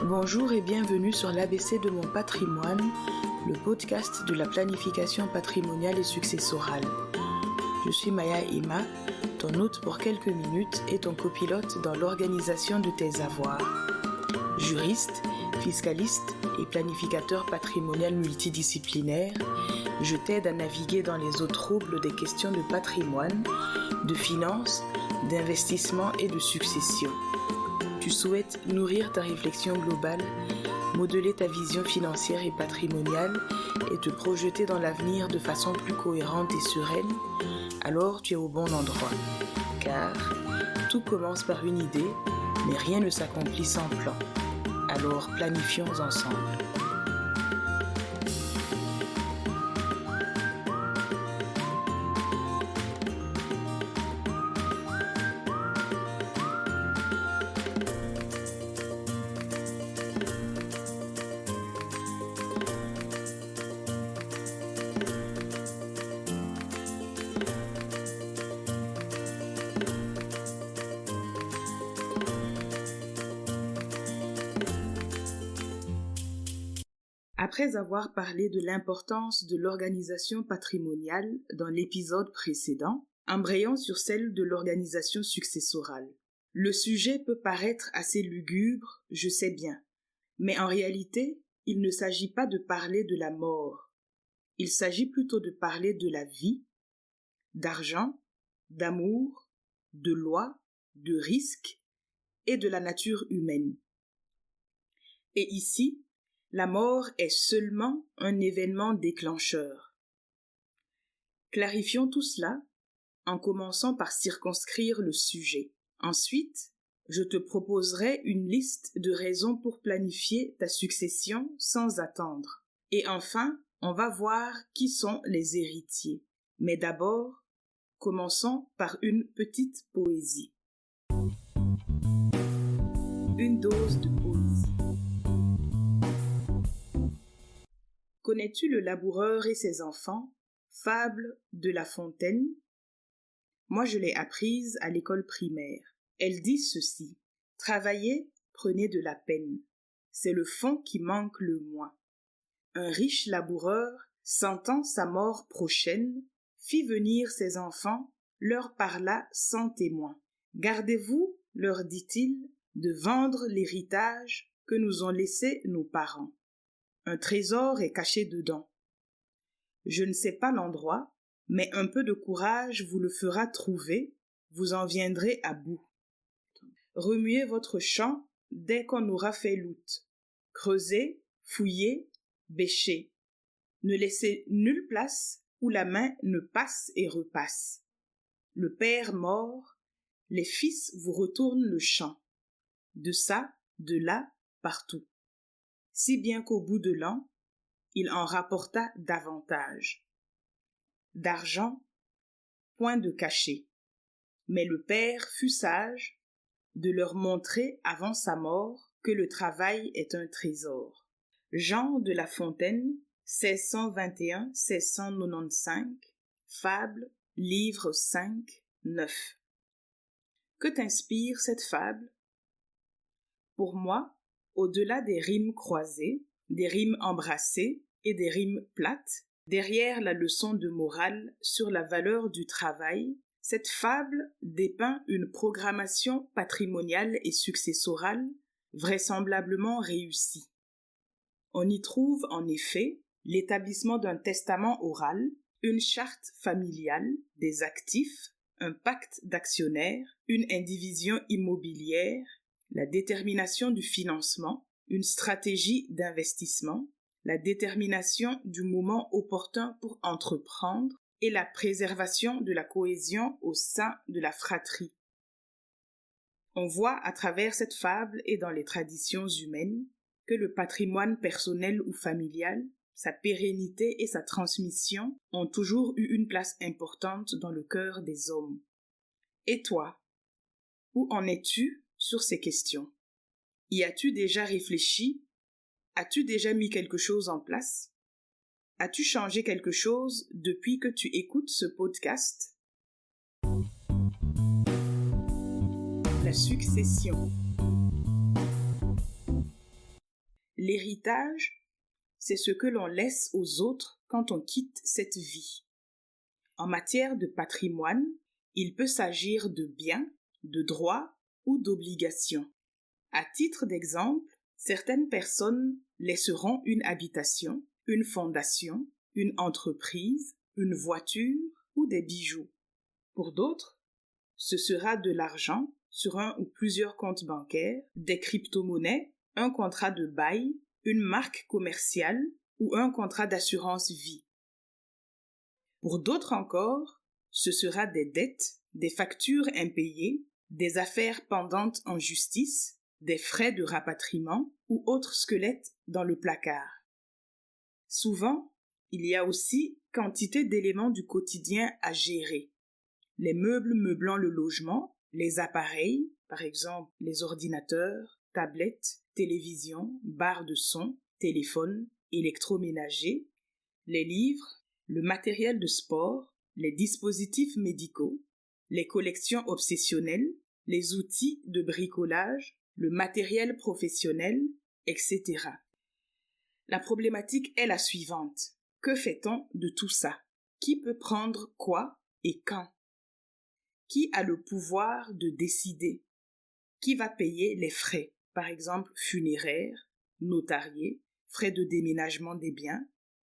Bonjour et bienvenue sur l'ABC de mon patrimoine, le podcast de la planification patrimoniale et successorale. Je suis Maya Emma, ton hôte pour quelques minutes et ton copilote dans l'organisation de tes avoirs. Juriste, fiscaliste et planificateur patrimonial multidisciplinaire, je t'aide à naviguer dans les eaux troubles des questions de patrimoine, de finances, d'investissement et de succession. Tu souhaites nourrir ta réflexion globale, modeler ta vision financière et patrimoniale et te projeter dans l'avenir de façon plus cohérente et sereine, alors tu es au bon endroit. Car tout commence par une idée, mais rien ne s'accomplit sans plan. Alors planifions ensemble. Après avoir parlé de l'importance de l'organisation patrimoniale dans l'épisode précédent, embrayons sur celle de l'organisation successorale. Le sujet peut paraître assez lugubre, je sais bien, mais en réalité, il ne s'agit pas de parler de la mort. Il s'agit plutôt de parler de la vie, d'argent, d'amour, de loi, de risque et de la nature humaine. Et ici, la mort est seulement un événement déclencheur. Clarifions tout cela en commençant par circonscrire le sujet. Ensuite, je te proposerai une liste de raisons pour planifier ta succession sans attendre. Et enfin, on va voir qui sont les héritiers. Mais d'abord, commençons par une petite poésie. Une dose de poésie. Connais-tu le laboureur et ses enfants, fable de La Fontaine? Moi, je l'ai apprise à l'école primaire. Elle dit ceci: travailler, prenez de la peine. C'est le fond qui manque le moins. Un riche laboureur, sentant sa mort prochaine, fit venir ses enfants, leur parla sans témoin. Gardez-vous, leur dit-il, de vendre l'héritage que nous ont laissé nos parents. Un trésor est caché dedans. Je ne sais pas l'endroit, mais un peu de courage vous le fera trouver, vous en viendrez à bout. Remuez votre champ dès qu'on aura fait l'out. Creusez, fouillez, bêchez. Ne laissez nulle place où la main ne passe et repasse. Le père mort, les fils vous retournent le champ. De ça, de là, partout. Si bien qu'au bout de l'an, il en rapporta davantage. D'argent, point de cachet. Mais le père fut sage de leur montrer avant sa mort que le travail est un trésor. Jean de La Fontaine, 1621-1695, fable, livre 5, 9. Que t'inspire cette fable? Pour moi, au-delà des rimes croisées, des rimes embrassées et des rimes plates, derrière la leçon de morale sur la valeur du travail, cette fable dépeint une programmation patrimoniale et successorale vraisemblablement réussie. On y trouve en effet l'établissement d'un testament oral, une charte familiale, des actifs, un pacte d'actionnaires, une indivision immobilière, la détermination du financement, une stratégie d'investissement, la détermination du moment opportun pour entreprendre et la préservation de la cohésion au sein de la fratrie. On voit à travers cette fable et dans les traditions humaines que le patrimoine personnel ou familial, sa pérennité et sa transmission ont toujours eu une place importante dans le cœur des hommes. Et toi, où en es-tu sur ces questions? Y as-tu déjà réfléchi? As-tu déjà mis quelque chose en place? As-tu changé quelque chose depuis que tu écoutes ce podcast? La succession. L'héritage, c'est ce que l'on laisse aux autres quand on quitte cette vie. En matière de patrimoine, il peut s'agir de biens, de droits ou d'obligations. À titre d'exemple, certaines personnes laisseront une habitation, une fondation, une entreprise, une voiture ou des bijoux. Pour d'autres, ce sera de l'argent sur un ou plusieurs comptes bancaires, des crypto-monnaies, un contrat de bail, une marque commerciale ou un contrat d'assurance vie. Pour d'autres encore, ce sera des dettes, des factures impayées, des affaires pendantes en justice, des frais de rapatriement ou autres squelettes dans le placard. Souvent, il y a aussi quantité d'éléments du quotidien à gérer. Les meubles meublant le logement, les appareils, par exemple les ordinateurs, tablettes, télévisions, barres de son, téléphones, électroménagers, les livres, le matériel de sport, les dispositifs médicaux, les collections obsessionnelles, les outils de bricolage, le matériel professionnel, etc. La problématique est la suivante. Que fait-on de tout ça? Qui peut prendre quoi et quand? Qui a le pouvoir de décider? Qui va payer les frais, par exemple funéraires, notariés, frais de déménagement des biens,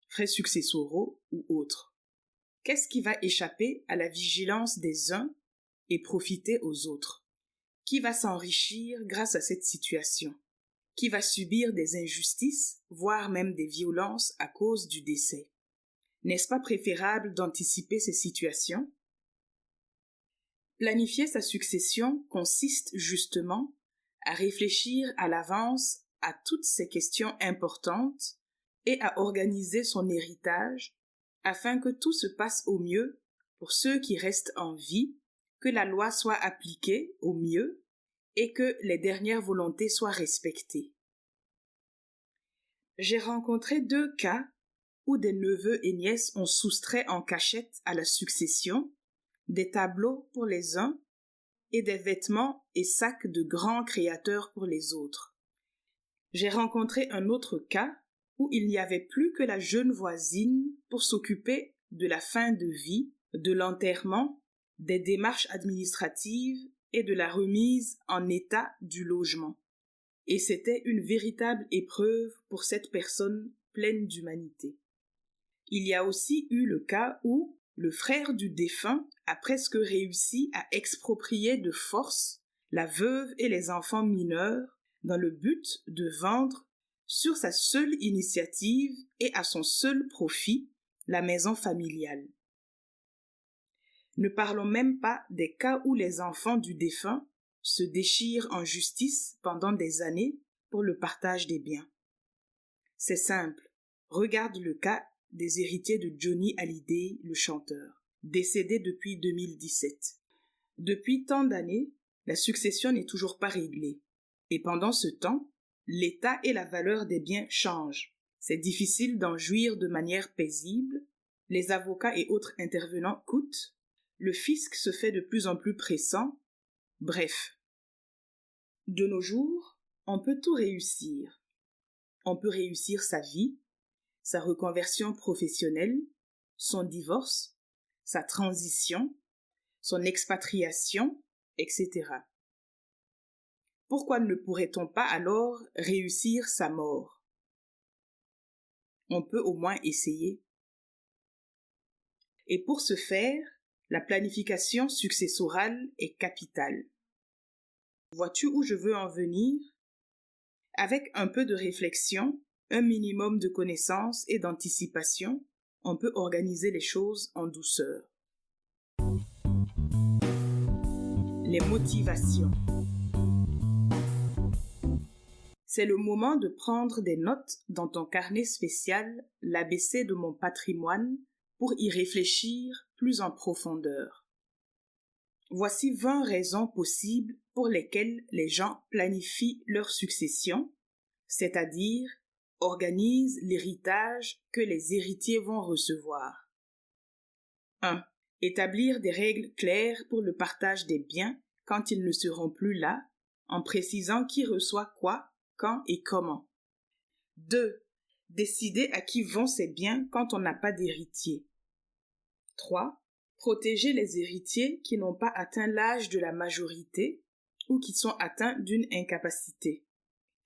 frais successoraux ou autres? Qu'est-ce qui va échapper à la vigilance des uns et profiter aux autres? Qui va s'enrichir grâce à cette situation? Qui va subir des injustices, voire même des violences à cause du décès? N'est-ce pas préférable d'anticiper ces situations? Planifier sa succession consiste justement à réfléchir à l'avance à toutes ces questions importantes et à organiser son héritage afin que tout se passe au mieux pour ceux qui restent en vie, que la loi soit appliquée au mieux et que les dernières volontés soient respectées. J'ai rencontré 2 cas où des neveux et nièces ont soustrait en cachette à la succession des tableaux pour les uns et des vêtements et sacs de grands créateurs pour les autres. J'ai rencontré un autre cas où il n'y avait plus que la jeune voisine pour s'occuper de la fin de vie, de l'enterrement, des démarches administratives et de la remise en état du logement. Et c'était une véritable épreuve pour cette personne pleine d'humanité. Il y a aussi eu le cas où le frère du défunt a presque réussi à exproprier de force la veuve et les enfants mineurs dans le but de vendre, sur sa seule initiative et à son seul profit, la maison familiale. Ne parlons même pas des cas où les enfants du défunt se déchirent en justice pendant des années pour le partage des biens. C'est simple, regarde le cas des héritiers de Johnny Hallyday, le chanteur, décédé depuis 2017. Depuis tant d'années, la succession n'est toujours pas réglée. Et pendant ce temps, l'état et la valeur des biens changent. C'est difficile d'en jouir de manière paisible, les avocats et autres intervenants coûtent, le fisc se fait de plus en plus pressant, bref. De nos jours, on peut tout réussir. On peut réussir sa vie, sa reconversion professionnelle, son divorce, sa transition, son expatriation, etc. Pourquoi ne pourrait-on pas alors réussir sa mort? On peut au moins essayer. Et pour ce faire, la planification successorale est capitale. Vois-tu où je veux en venir? Avec un peu de réflexion, un minimum de connaissances et d'anticipation, on peut organiser les choses en douceur. Les motivations. C'est le moment de prendre des notes dans ton carnet spécial, l'ABC de mon patrimoine, pour y réfléchir plus en profondeur. Voici 20 raisons possibles pour lesquelles les gens planifient leur succession, c'est-à-dire organisent l'héritage que les héritiers vont recevoir. 1. Établir des règles claires pour le partage des biens quand ils ne seront plus là, en précisant qui reçoit quoi, quand et comment. 2. Décider à qui vont ses biens quand on n'a pas d'héritier. 3. Protéger les héritiers qui n'ont pas atteint l'âge de la majorité ou qui sont atteints d'une incapacité.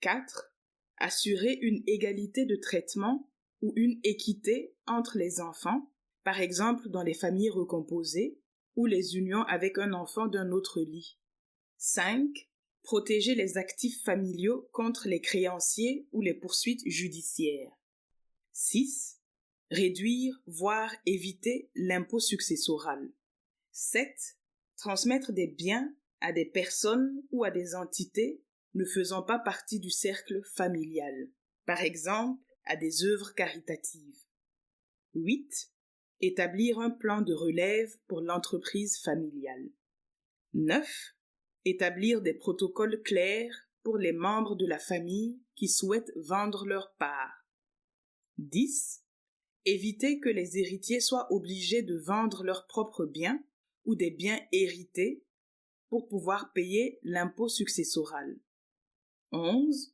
4. Assurer une égalité de traitement ou une équité entre les enfants, par exemple dans les familles recomposées ou les unions avec un enfant d'un autre lit. 5. Protéger les actifs familiaux contre les créanciers ou les poursuites judiciaires. 6. Réduire, voire éviter l'impôt successoral. 7. Transmettre des biens à des personnes ou à des entités ne faisant pas partie du cercle familial, par exemple à des œuvres caritatives. 8. Établir un plan de relève pour l'entreprise familiale. 9. Établir des protocoles clairs pour les membres de la famille qui souhaitent vendre leur part. 10. Éviter que les héritiers soient obligés de vendre leurs propres biens ou des biens hérités pour pouvoir payer l'impôt successoral. 11.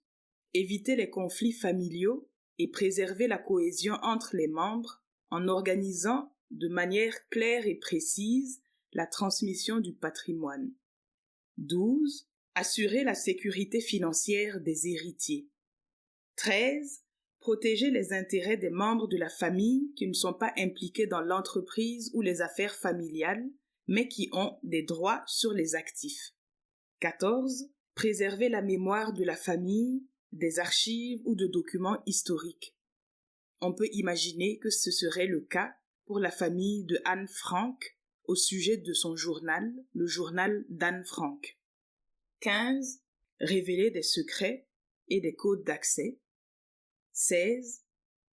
Éviter les conflits familiaux et préserver la cohésion entre les membres en organisant de manière claire et précise la transmission du patrimoine. 12. Assurer la sécurité financière des héritiers. 13. Protéger les intérêts des membres de la famille qui ne sont pas impliqués dans l'entreprise ou les affaires familiales, mais qui ont des droits sur les actifs. 14. Préserver la mémoire de la famille, des archives ou de documents historiques. On peut imaginer que ce serait le cas pour la famille de Anne Frank au sujet de son journal, le journal d'Anne Frank. 15. Révéler des secrets et des codes d'accès. 16.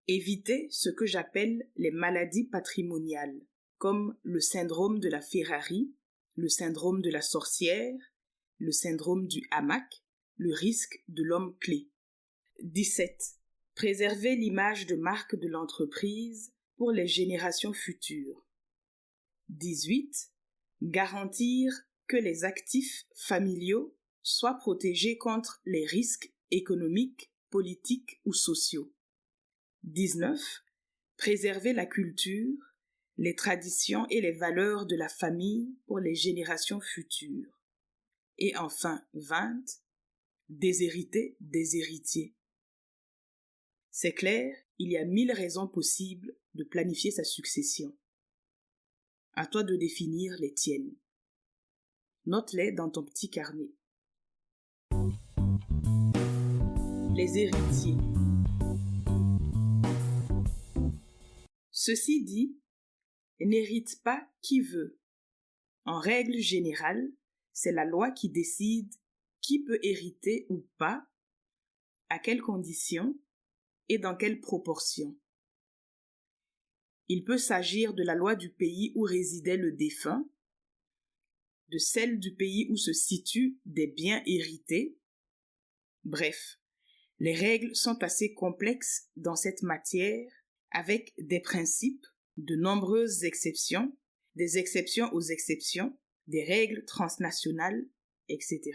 Éviter ce que j'appelle les maladies patrimoniales, comme le syndrome de la Ferrari, le syndrome de la sorcière, le syndrome du hamac, le risque de l'homme clé. 17. Préserver l'image de marque de l'entreprise pour les générations futures. 18. Garantir que les actifs familiaux soient protégés contre les risques économiques, politiques ou sociaux. 19. Préserver la culture, les traditions et les valeurs de la famille pour les générations futures. Et enfin, 20. Déshériter des héritiers. C'est clair, il y a 1000 raisons possibles de planifier sa succession. À toi de définir les tiennes. Note-les dans ton petit carnet. Les héritiers. Ceci dit, n'hérite pas qui veut. En règle générale, c'est la loi qui décide qui peut hériter ou pas, à quelles conditions et dans quelle proportion. Il peut s'agir de la loi du pays où résidait le défunt, de celle du pays où se situent des biens hérités. Bref, les règles sont assez complexes dans cette matière, avec des principes, de nombreuses exceptions, des exceptions aux exceptions, des règles transnationales, etc.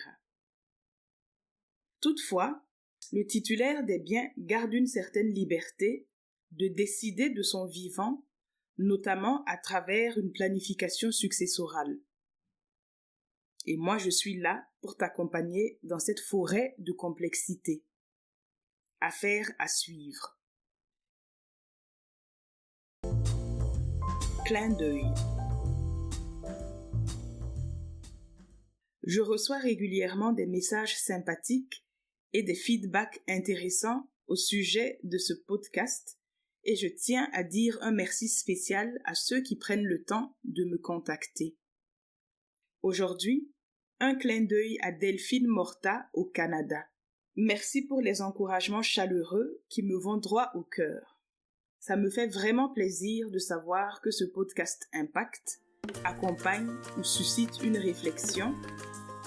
Toutefois, le titulaire des biens garde une certaine liberté de décider de son vivant, notamment à travers une planification successorale. Et moi, je suis là pour t'accompagner dans cette forêt de complexité. Affaire à suivre. Clin d'œil. Je reçois régulièrement des messages sympathiques et des feedbacks intéressants au sujet de ce podcast et je tiens à dire un merci spécial à ceux qui prennent le temps de me contacter. Aujourd'hui, un clin d'œil à Delphine Morta au Canada. Merci pour les encouragements chaleureux qui me vont droit au cœur. Ça me fait vraiment plaisir de savoir que ce podcast impacte, accompagne ou suscite une réflexion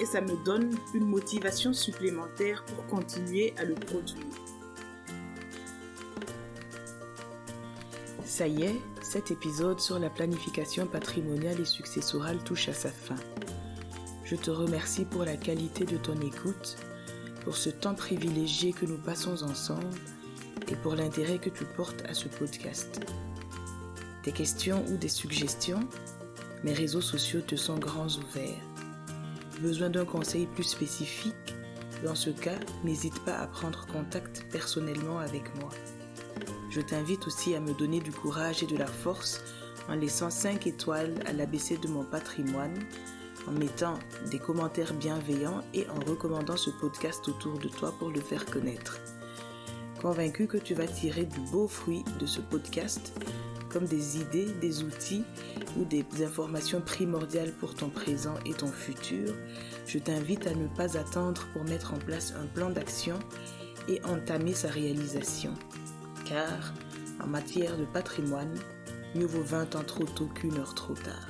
et ça me donne une motivation supplémentaire pour continuer à le produire. Ça y est, cet épisode sur la planification patrimoniale et successorale touche à sa fin. Je te remercie pour la qualité de ton écoute, pour ce temps privilégié que nous passons ensemble et pour l'intérêt que tu portes à ce podcast. Tes questions ou des suggestions, mes réseaux sociaux te sont grands ouverts. Besoin d'un conseil plus spécifique? Dans ce cas, n'hésite pas à prendre contact personnellement avec moi. Je t'invite aussi à me donner du courage et de la force en laissant 5 étoiles à l'ABC de mon patrimoine, en mettant des commentaires bienveillants et en recommandant ce podcast autour de toi pour le faire connaître. Convaincu que tu vas tirer de beaux fruits de ce podcast, comme des idées, des outils ou des informations primordiales pour ton présent et ton futur, je t'invite à ne pas attendre pour mettre en place un plan d'action et entamer sa réalisation. Car, en matière de patrimoine, mieux vaut 20 ans trop tôt qu'1 heure trop tard.